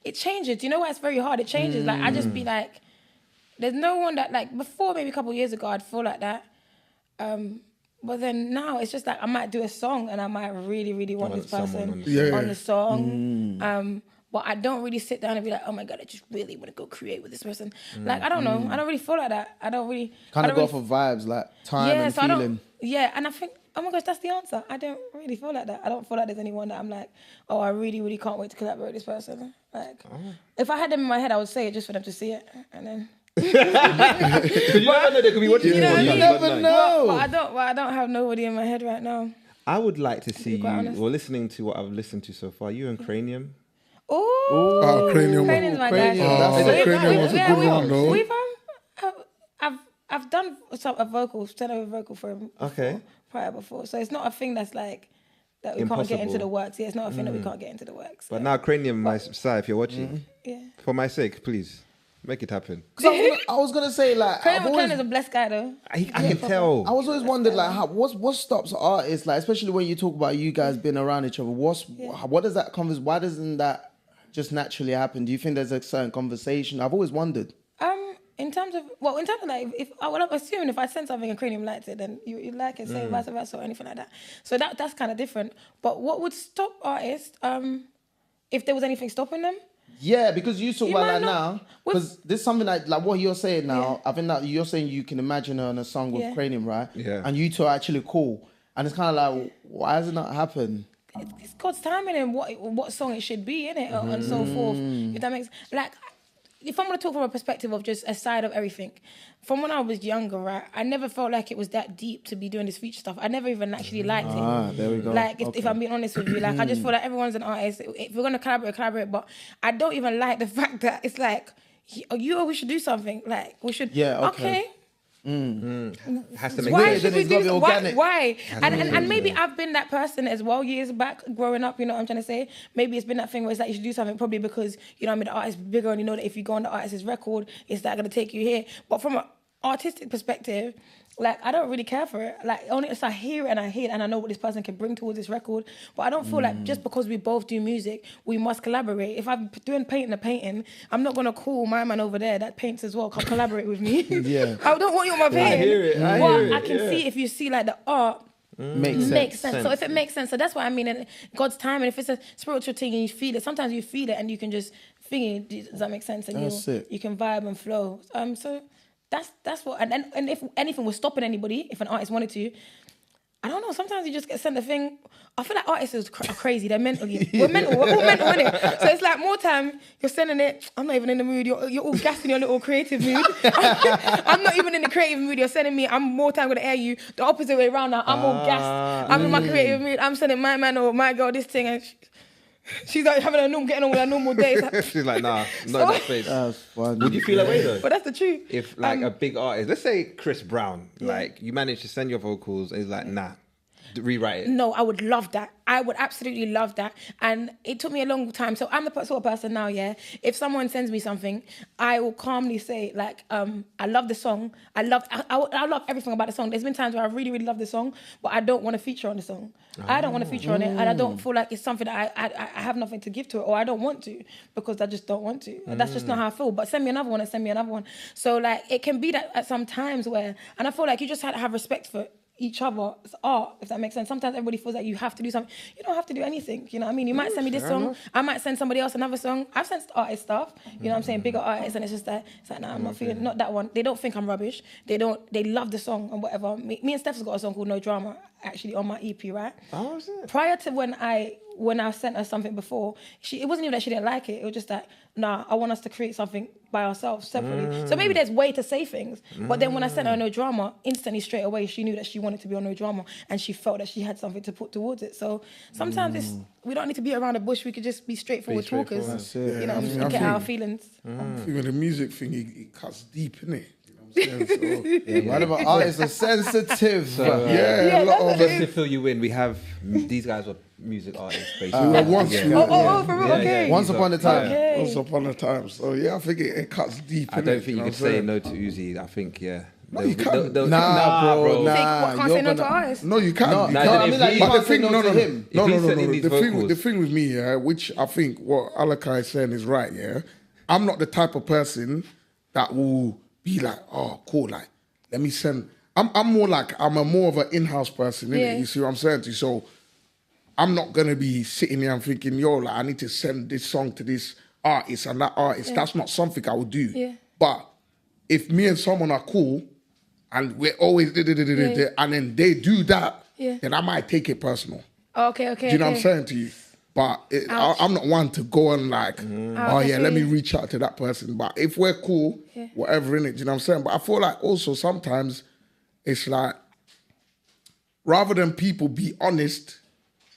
It changes. Do you know why it's very hard? It changes. Like, I just be like, there's no one that, like, before maybe a couple of years ago, I'd feel like that. But then now it's just like I might do a song and I might really, really want this person on the song. But I don't really sit down and be like, oh my God, I just really want to go create with this person. Like, I don't know. I don't really feel like that. I don't really... Kind of go for vibes, like time and so feeling. And I think, oh my gosh, that's the answer. I don't really feel like that. I don't feel like there's anyone that I'm like, oh, I really, really can't wait to collaborate with this person. Like, if I had them in my head, I would say it just for them to see it. And then... Because you never know, they could be watching You know what I you. mean? never know. But I don't have nobody in my head right now. I would like to see you, quite honest. or listening to what I've listened to so far, you and Cranium. Oh, Cranium. Cranium's my guy. Cranium was a good one, though. We've I've done a vocal, sent over a vocal for him prior before. So it's not a thing that's like that we can't get into the works. Yeah, it's not a thing that we can't get into the works. But now Cranium, my side, if you're watching, yeah. for my sake, please, make it happen. I was gonna say like Cranium is a blessed guy though. I can tell. I was always wondered like what stops artists, like especially when you talk about you guys being around each other. What does that why doesn't that just naturally happen? Do you think there's a certain conversation? I've always wondered. In terms of like, I'm assuming if I send something and Cranium likes it, then you like it, same vice versa or anything like that. So that's kind of different. But what would stop artists, if there was anything stopping them? Yeah, because you talk You about might that not- now. Because there's something like what you're saying now. Yeah. I think that you're saying you can imagine her on a song with Yeah. Cranium, right? Yeah. And you two are actually cool. And it's kind of like, why has it not happened? It's God's timing and what song it should be, innit? And so forth. If that makes... Like, if I'm going to talk from a perspective of just a side of everything, from when I was younger, right, I never felt like it was that deep to be doing this feature stuff. I never even actually liked it. There we go. Like, if I'm being honest with you, like, I just feel like everyone's an artist. If we're going to collaborate, but I don't even like the fact that it's like, we should do something. Like, we should... Yeah, okay. Has to make Why sense. should we It's gotta do be why? organic. Why? And maybe I've been that person as well years back growing up, you know what I'm trying to say? Maybe it's been that thing where it's like you should do something probably because, you know what I mean, the artist is bigger and you know that if you go on the artist's record, it's that going to take you here. But from an artistic perspective, like, I don't really care for it. Like, only if I hear it and I know what this person can bring towards this record. But I don't feel like just because we both do music, we must collaborate. If I'm doing painting, I'm not going to call my man over there that paints as well, come collaborate with me. Yeah. I don't want you on my painting. hear it, I hear it, I can see if you see like the art Makes makes sense. So if it makes sense, so that's what I mean. And God's time, and if it's a spiritual thing and you feel it, sometimes you feel it and you can just think it. Does that make sense? And That's it. you can vibe and flow. So that's what. And if anything was stopping anybody, if an artist wanted to, I don't know. Sometimes you just get sent a thing. I feel like artists are crazy. They're mental. We're mental. We're all mental, innit? So it's like more time you're sending it. I'm not even in the mood. You're all gassed in your little creative mood. I'm not even in the creative mood. You're sending me. I'm more time gonna air you. The opposite way around now. I'm all gassed. I'm in my creative mood. I'm sending my man or my girl this thing, and she's like having getting on with her normal day. It's like, She's like, nah, not in that space. That's fun. Would you feel that way though? but that's the truth. If like a big artist, let's say Chris Brown, like you manage to send your vocals and he's like, nah, rewrite it. No, I would love that. I would absolutely love that. And it took me a long time. So I'm the sort of person now, yeah. If someone sends me something, I will calmly say, like, I love the song. I love everything about the song. There's been times where I really, really love the song, but I don't want to feature on the song. I don't want to feature on it, and I don't feel like it's something that I have nothing to give to it, or I don't want to, because I just don't want to. And that's just not how I feel. But send me another one and send me another one. So, like, it can be that at some times where, and I feel like you just had to have respect for each other's art, if that makes sense. Sometimes everybody feels like you have to do something. You don't have to do anything, you know what I mean? You might send me this song, I might send somebody else another song. I've sent artists stuff, you know what I'm saying, bigger artists, and it's just that, it's like, nah, I'm not feeling, not that one. They don't think I'm rubbish. They love the song and whatever. Me and Steph's got a song called No Drama, actually, on my EP, right? Oh, is it? Prior to when I sent her something before, it wasn't even that she didn't like it. It was just that, nah, I want us to create something by ourselves separately. So maybe there's way to say things. But then when I sent her No Drama, instantly straight away, she knew that she wanted to be on No Drama and she felt that she had something to put towards it. So sometimes we don't need to be around the bush. We could just be straightforward talkers. That's it. You know, I get think- our feelings. I think with the music thing, it cuts deep, innit? You know what I'm saying? So, Right about artists are sensitive. yeah, a lot of Just to fill you in, we have these guys are music artists basically. we were once, Yeah. we were- Oh, for real? Okay. Once upon a time. Okay. once upon a time. So yeah, I think it cuts deep. I don't innit? think you know could what I'm say saying? no to Uzi. I think, yeah. No, you can't. Nah, bro. Think, Nah, what, can't you're say no to gonna- artists? No, you can't. No, you no, can't. I mean, like, you But can't the say thing, no no, to no, him. no, If no, he's no, sending no. these The vocals. thing with me, yeah, which I think what Alacai is saying is right, yeah. I'm not the type of person that will be like, oh, cool, like, let me send. I'm more like, I'm more of an in-house person, innit? Yeah. You see what I'm saying to you? So I'm not gonna be sitting here and thinking, yo, like, I need to send this song to this artist and that artist. That's not something I would do. Yeah. But if me and someone are cool and we're always and then they do that, Yeah. then I might take it personal. Okay. Do you know what I'm saying to you? But I'm not one to go and like, oh I yeah, feel let me you. reach out to that person. But if we're cool, Yeah. whatever in it, do you know what I'm saying? But I feel like also sometimes it's like, rather than people be honest,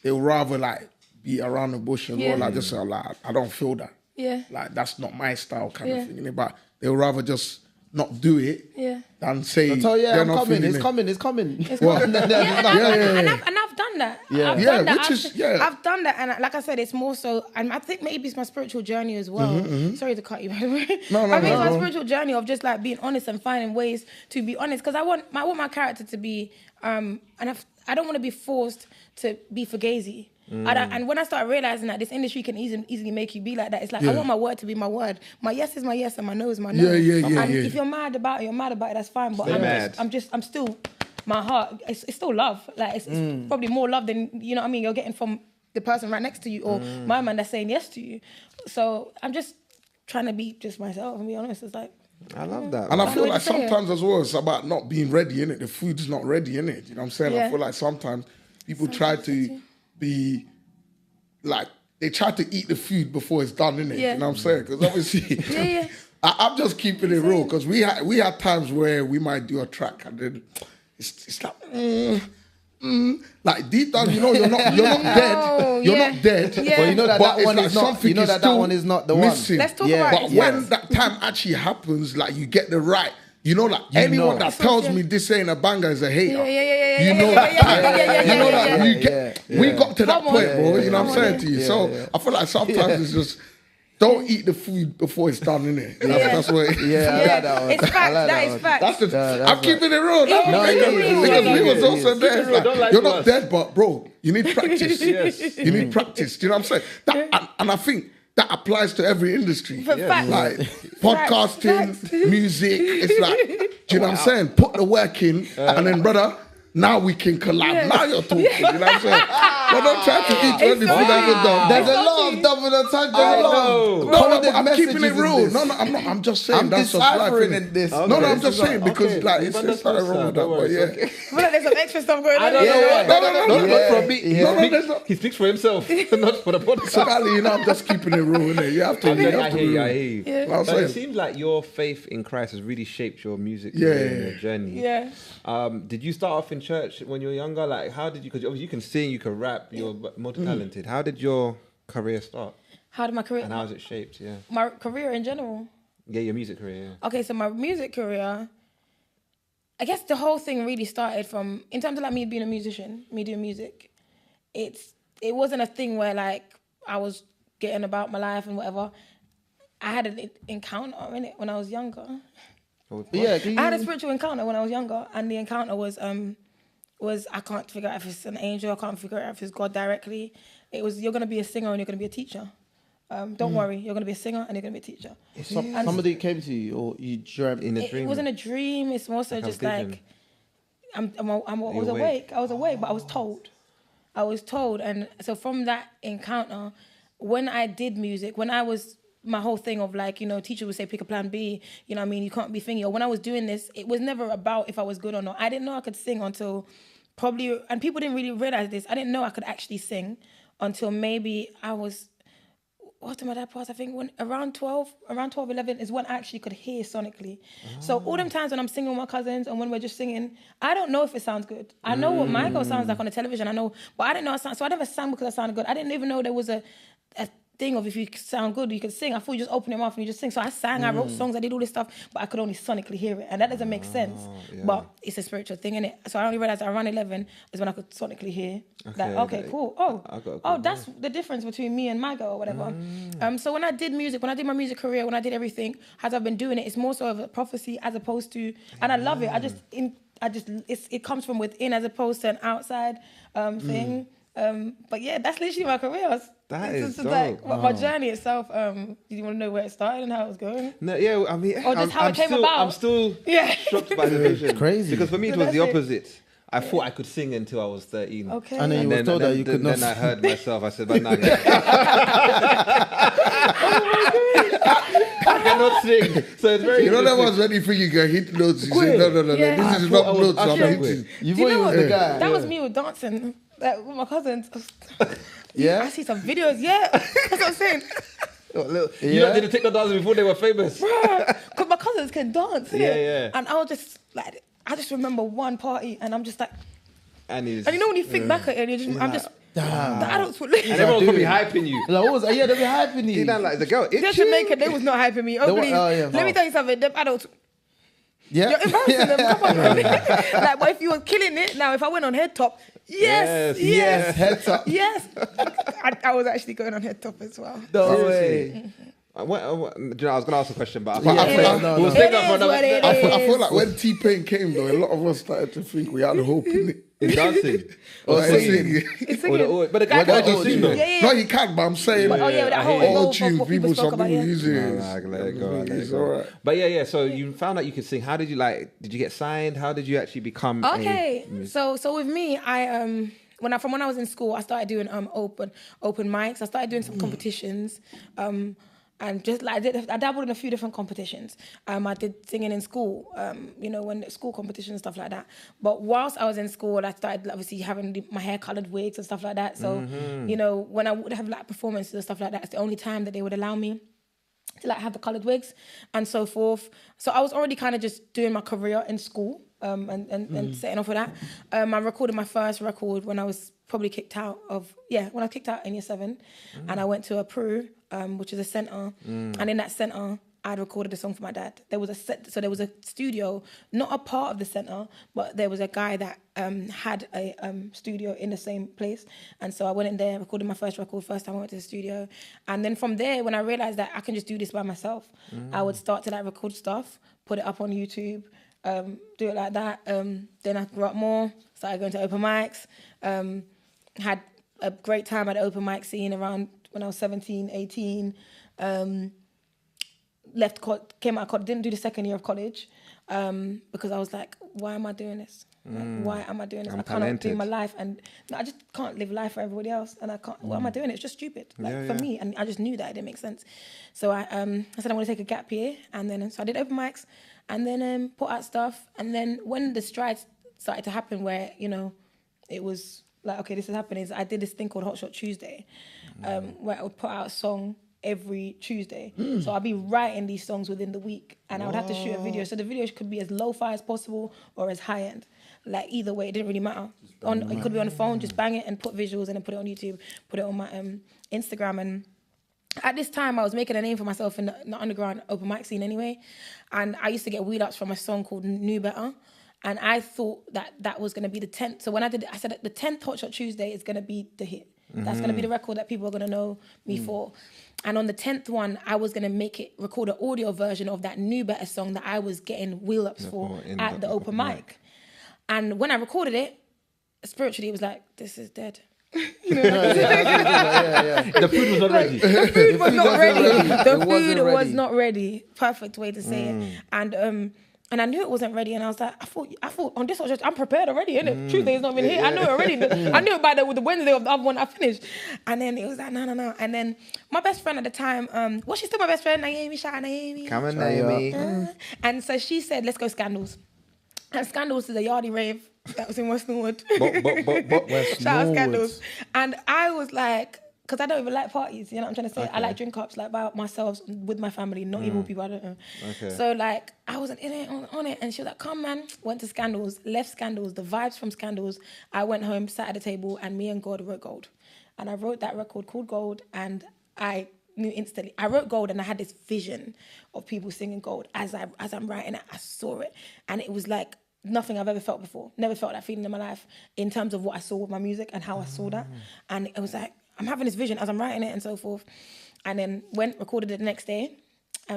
they'll rather like be around the bush and Yeah. go like just say, like, I don't feel that. Yeah. Like that's not my style kind Yeah. of thing. Innit? But they'll rather just not do it Yeah. than say So yeah, they're I'm not coming. feeling It's it. coming. It's coming. Well, And I've done that. Yeah. I've Yeah, done that. which is- yeah. I've done that, and like I said, it's more so. And I think maybe it's my spiritual journey as well. Sorry to cut you, by the way. No, I think it's my no. spiritual journey of just like being honest and finding ways to be honest. Because I want my character to be, and I don't want to be forced to be fugazi. And when I started realizing that this industry can easily make you be like that, it's like I Yeah. want my word to be my word. My yes is my yes, and my no is my no. Yeah, And yeah. if you're mad about it, you're mad about it. That's fine. But Stay I'm still. My heart, it's still love. Like it's probably more love than you know what I mean. You're getting from the person right next to you or my man that's saying yes to you. So I'm just trying to be just myself and be honest. It's like I love that. And I man. feel way like to say it. sometimes as well, it's about not being ready, innit? The food's not ready, innit? You know what I'm saying? I Yeah. feel like sometimes people try to be like, they try to eat the food before it's done, innit? Yeah. You know what I'm saying? Because obviously, Yeah. I'm just keeping it real because we had times where we might do a track and then it's like, like deep down, you know, you're not dead. You're yeah. not dead. Yeah. But you know that but that it's one like is not. something You know is that still one is not the one. missing. Let's talk Yeah. about But it. when that time actually happens, like you get the right, you know, like anyone know. that tells me this ain't a banger is a hater. Yeah. You know yeah, that yeah, time. yeah, yeah, You know yeah, that yeah, you yeah, get. yeah. We got to that Come on. point, bro. You know what I'm Come saying on. to you. So I feel like sometimes it's just don't eat the food before it's done, innit? That's what. Yeah, I like that one. It's facts. I like That is one. facts. That's the. that's I'm keeping it real. Yeah, No, keep it real. because we Yeah, was yeah, also yeah. there. Keep it real. Don't lie You're to not us. dead, but bro, you need practice. Yes. You need practice. Do you know what I'm saying? That, and I think that applies to every industry. For facts. Like podcasting, Facts. music. It's like, do you know what I'm saying? Put the work in, and then, brother, now we can collab. Yeah. Now you're talking. You know what I'm saying? But don't try to eat anything so I've ever done. There's a lot of double entendre. I There's a lot know. of No, coded but I'm keeping it messages in real. this. No, I'm not. I'm just saying I'm that's just life. deciphering innit? in this. No, I'm This just is saying because okay. like We've it's understood, nothing wrong sir. with that. Don't But worry, yeah. it's okay. I feel like there's some extra stuff going on. I don't know what. No, Not from me. Yeah. He speaks for himself, not for the podcast. So Ali, you know, I'm just keeping it real, innit? You have to. I You have to hear you. be I real. hear you. Know what I'm But it saying? seems like your faith in Christ has really shaped your music Yeah, career yeah, and yeah. your journey. Yeah. Did you start off in church when you were younger? Like, how did you? Because obviously you can sing, you can rap, you're multi-talented. How did your career start, How did my career? and how has it shaped? Yeah, My career in general. yeah, your music career. Yeah. Okay, so my music career, I guess the whole thing really started from, in terms of like me being a musician, me doing music, it wasn't a thing where like I was getting about my life and whatever. I had an encounter in it when I was younger. Yeah, I had a spiritual encounter when I was younger, and the encounter was I can't figure out if it's an angel, I can't figure out if it's God directly. It was, you're gonna be a singer and you're gonna be a teacher. Don't worry, you're gonna be a singer and you're gonna be a teacher. somebody came to you or you dreamt In a It dream. wasn't a dream. It's more so Like a just vision. like was awake. I was awake, but I was told. And so from that encounter, when I did music, when I was, my whole thing of like, you know, teacher would say, pick a plan B, you know what I mean? You can't be thingy. Or when I was doing this, it was never about if I was good or not. I didn't know I could sing until probably, and people didn't really realize this, I didn't know I could actually sing until maybe I was, what did my dad pass? I think when around 12, 11 is when I actually could hear sonically. So all them times when I'm singing with my cousins and when we're just singing, I don't know if it sounds good. I know what my girl sounds like on the television. I know, but I didn't know I sound, so I never sang because I sounded good. I didn't even know there was a thing of if you sound good, you could sing. I thought you just open your mouth and you just sing. So I sang, I wrote songs, I did all this stuff, but I could only sonically hear it. And that doesn't make sense. Yeah. But it's a spiritual thing, innit? So I only realized around 11 is when I could sonically hear that, okay, cool. That's the difference between me and my girl or whatever. So when I did music, when I did my music career, when I did everything, as I've been doing it, it's more so of a prophecy as opposed to, and I love it. It comes from within as opposed to an outside thing. But yeah, that's literally my career. That is dope. Like my journey itself. Do you want to know where it started and how it was going? No, yeah, I mean, Or just how it came about? I'm still shocked by the vision. Crazy. Because for me, it was the opposite. I thought I could sing until I was 13. Okay. And then you were told that you could not. Then I heard myself. I said, but no, I cannot sing. So it's very. You know that was when you think you can hit notes. You say, no. Yeah. This is not notes. I'm hitting. You Do you thought you know was what? the guy. That was me with dancing. Like with my cousins. Yeah? I see some videos, that's what I'm saying. You lot didn't take the dance before they were famous. Because my cousins can dance, Yeah. And I was just like, I just remember one party and I'm just like, And you know when you think back at it, I'm just, the adults were And everyone was probably hyping you. Like, what was they were hyping you. You know, like the girl. They're Jamaican, they was not hyping me. Let me tell you something, them adults, Yeah. you're embarrassing them, come on. Like, but if you were killing it, now if I went on head top, yes. Heads up. Yes. I was actually going on head top as well. No way. I was going to ask a question, but I we'll save that for another. I feel like when T-Pain came, though, a lot of us started to think we had hope in it. In dancing. Or singing. It's singing. But the guy can't just sing though. Yeah. No, he can, but I'm saying that whole all of tunes, what people, spoke some about, people use it. Let it go. It's all right. But yeah. So you found out you could sing. How did you did you get signed? How did you actually become So with me, I when I was in school, I started doing open mics. I started doing some competitions. And just like I dabbled in a few different competitions. I did singing in school, when school competitions and stuff like that. But whilst I was in school, I started obviously having my hair coloured wigs and stuff like that. So, when I would have like performances and stuff like that, it's the only time that they would allow me to like have the coloured wigs and so forth. So I was already kind of just doing my career in school and setting off with that. I recorded my first record when I was probably kicked out in year 7, and I went to a Peru, which is a centre, and in that centre I recorded a song for my dad. There was a studio, not a part of the centre, but there was a guy that had a studio in the same place, and so I went in there, recorded my first record, first time I went to the studio, and then from there, when I realised that I can just do this by myself, I would start to like record stuff, put it up on YouTube, do it like that. Then I grew up more, started going to open mics, had a great time at the open mic scene around when I was 17, 18. Came out, didn't do the second year of college because I was like, why am I doing this? Like, why am I doing this? I cannot do my life, and I just can't live life for everybody else, and I can't. Why am I doing it? It's just stupid, for me, and I just knew that it didn't make sense. So I said I'm going to take a gap year, and then so I did open mics, and then put out stuff, and then when the strides started to happen, where it was like, okay, this is happening. I did this thing called Hot Shot Tuesday, where I would put out a song every Tuesday. So I'd be writing these songs within the week, and I would have to shoot a video. So the video could be as lo-fi as possible or as high-end. Like either way, it didn't really matter. It could be on the phone, just bang it and put visuals and then put it on YouTube, put it on my Instagram. And at this time, I was making a name for myself in the underground open mic scene anyway. And I used to get wheel ups from a song called Knew Better. And I thought that was going to be the 10th. So when I did it, I said the 10th Hot Shot Tuesday is going to be the hit. That's going to be the record that people are going to know me for. And on the 10th one, I was going to record an audio version of that Knew Better song that I was getting wheel ups for at the open mic. And when I recorded it, spiritually, it was like, this is dead. The food was not ready. The food was not ready. The food was not ready. Perfect way to say it. And And I knew it wasn't ready, and I was like, I thought on this one, I'm prepared already, innit? Tuesday's not even here. I knew it already. I knew it by the Wednesday of the other one I finished. And then it was like, no. And then my best friend at the time, she's still my best friend, Naomi, shout out Naomi. Come on, Naomi. And so she said, let's go Scandals. And Scandals is a yardie rave that was in West Norwood. Shout out Scandals. And I was like, because I don't even like parties, you know what I'm trying to say? Okay. I like drink ups, like by myself, with my family, not even with people I don't know. Okay. So like, I wasn't in it, on it, and she was like, come man, went to Scandals, left Scandals, the vibes from Scandals. I went home, sat at the table, and me and God wrote Gold. And I wrote that record called Gold, and I knew instantly. I wrote Gold, and I had this vision of people singing Gold. As I'm writing it, I saw it, and it was like nothing I've ever felt before. Never felt that feeling in my life in terms of what I saw with my music and how I saw that. And it was like, I'm having this vision as I'm writing it and so forth. And then recorded it the next day,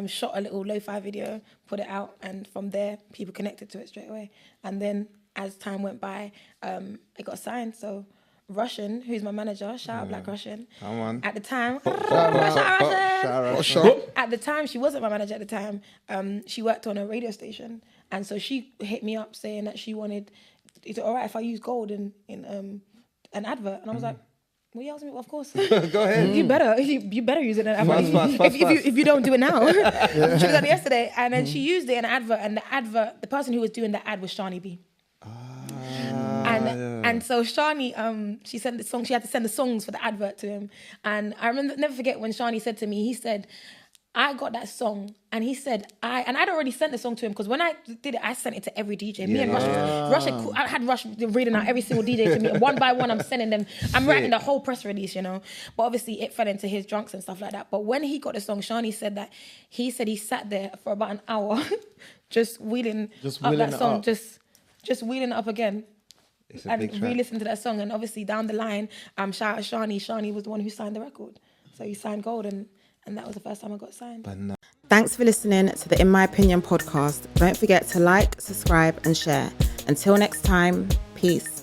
shot a little lo-fi video, put it out, and from there, people connected to it straight away. And then as time went by, it got signed. So Russian, who's my manager, shout out Black Russian. Come on. At the time, Shout at the time, she wasn't my manager at the time. She worked on a radio station. And so she hit me up saying that she wanted, is it all right if I use Gold in an advert? And I was like, well, you asked me, well, of course. Go ahead. You better use it in an advert. If you don't do it now. She did it yesterday. And then she used it in an advert. And the person who was doing the ad was Shani B. And so Shani, she sent the song. She had to send the songs for the advert to him. And I never forget when Shani said to me, he said, I got that song, and he said, I'd already sent the song to him, because when I did it, I sent it to every DJ. Me and Rush, I had Rush reading out every single DJ to me. One by one, I'm sending them. I'm writing the whole press release, you know. But obviously, it fell into his drunks and stuff like that. But when he got the song, Shani said that he sat there for about an hour, just wheeling up that song, just wheeling it up again. And re-listen to that song. And obviously, down the line, shout out Shani. Shani was the one who signed the record. So he signed Gold, and that was the first time I got signed. Thanks for listening to the In My Opinion podcast. Don't forget to like, subscribe, and share. Until next time, peace.